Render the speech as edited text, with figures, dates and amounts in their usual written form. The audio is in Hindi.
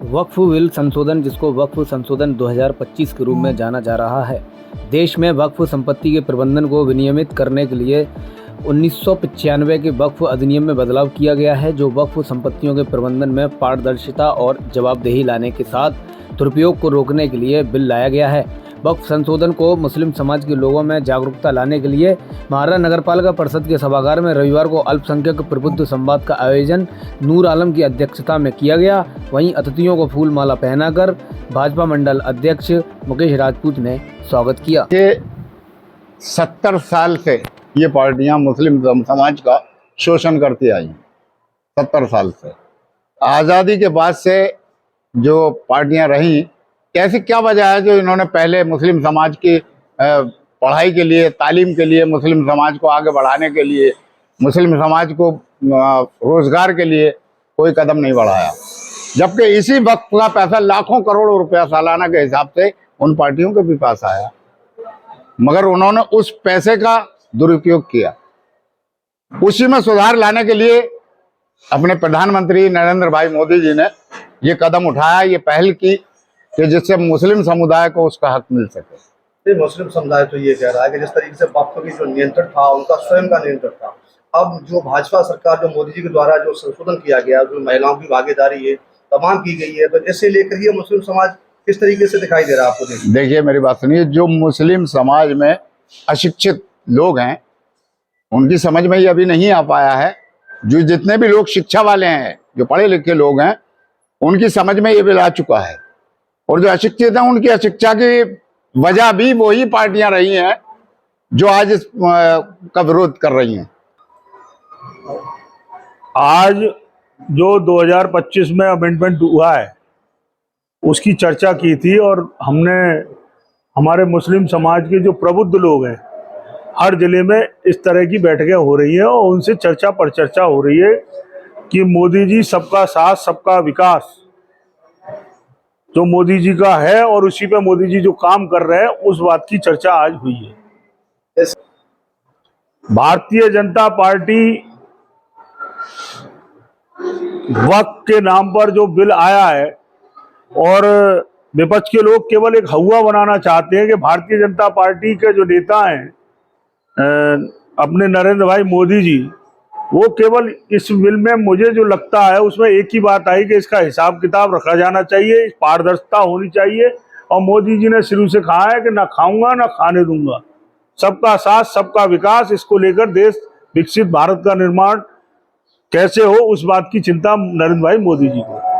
वक्फ बिल संशोधन, जिसको वक्फ संशोधन 2025 के रूप में जाना जा रहा है, देश में वक्फ संपत्ति के प्रबंधन को विनियमित करने के लिए 1995 के वक्फ अधिनियम में बदलाव किया गया है, जो वक्फ संपत्तियों के प्रबंधन में पारदर्शिता और जवाबदेही लाने के साथ दुरुपयोग को रोकने के लिए बिल लाया गया है। वक्फ संशोधन को मुस्लिम समाज के लोगों में जागरूकता लाने के लिए महाराणा नगरपालिका परिषद के सभागार में रविवार को अल्पसंख्यक प्रबुद्ध संवाद का आयोजन नूर आलम की अध्यक्षता में किया गया। वहीं अतिथियों को फूल माला पहनाकर भाजपा मंडल अध्यक्ष मुकेश राजपूत ने स्वागत किया। 70 साल से ये पार्टियां मुस्लिम समाज का शोषण करती आई हैं। 70 साल से आज़ादी के बाद से जो पार्टियां रहीं, कैसी क्या वजह है जो इन्होंने पहले मुस्लिम समाज की पढ़ाई के लिए, तालीम के लिए, मुस्लिम समाज को आगे बढ़ाने के लिए, मुस्लिम समाज को रोजगार के लिए कोई कदम नहीं बढ़ाया, जबकि इसी वक्त का पैसा लाखों करोड़ों रुपया सालाना के हिसाब से उन पार्टियों के भी पास आया, मगर उन्होंने उस पैसे का दुरुपयोग किया। उसी में सुधार लाने के लिए अपने प्रधानमंत्री नरेंद्र भाई मोदी जी ने ये कदम उठाया, ये पहल की कि जिससे मुस्लिम समुदाय को उसका हक मिल सके। मुस्लिम समुदाय तो ये कह रहा है कि जिस तरीके से वक्फ की जो नियंत्रण था, उनका स्वयं का नियंत्रण था, अब जो भाजपा सरकार, जो मोदी जी के द्वारा जो संशोधन किया गया, जो महिलाओं की भागीदारी है तमाम की गई है, तो इसे लेकर ये मुस्लिम समाज किस तरीके से दिखाई दे रहा है आपको? देखिए, मेरी बात सुनिए, जो मुस्लिम समाज में अशिक्षित लोग हैं उनकी समझ में ये अभी नहीं आ पाया है। जो जितने भी लोग शिक्षा वाले हैं, जो पढ़े लिखे लोग हैं, उनकी समझ में ये बिल आ चुका है। और जो अशिक्षित हैं, उनकी अशिक्षा की वजह भी वही पार्टियां रही हैं जो आज इस का विरोध कर रही हैं। आज जो 2025 में अमेंडमेंट हुआ है उसकी चर्चा की थी, और हमने हमारे मुस्लिम समाज के जो प्रबुद्ध लोग हैं, हर जिले में इस तरह की बैठकें हो रही हैं और उनसे चर्चा पर चर्चा हो रही है कि मोदी जी सबका साथ सबका विकास जो मोदी जी का है और उसी पे मोदी जी जो काम कर रहे हैं, उस बात की चर्चा आज हुई है। भारतीय जनता पार्टी वक्फ के नाम पर जो बिल आया है, और विपक्ष के लोग केवल एक हवा बनाना चाहते हैं कि भारतीय जनता पार्टी के जो नेता हैं अपने नरेंद्र भाई मोदी जी, वो केवल इस बिल में, मुझे जो लगता है उसमें एक ही बात आई कि इसका हिसाब किताब रखा जाना चाहिए, पारदर्शिता होनी चाहिए। और मोदी जी ने शुरू से कहा है कि ना खाऊंगा ना खाने दूंगा, सबका साथ सबका विकास, इसको लेकर देश विकसित भारत का निर्माण कैसे हो, उस बात की चिंता नरेंद्र भाई मोदी जी को।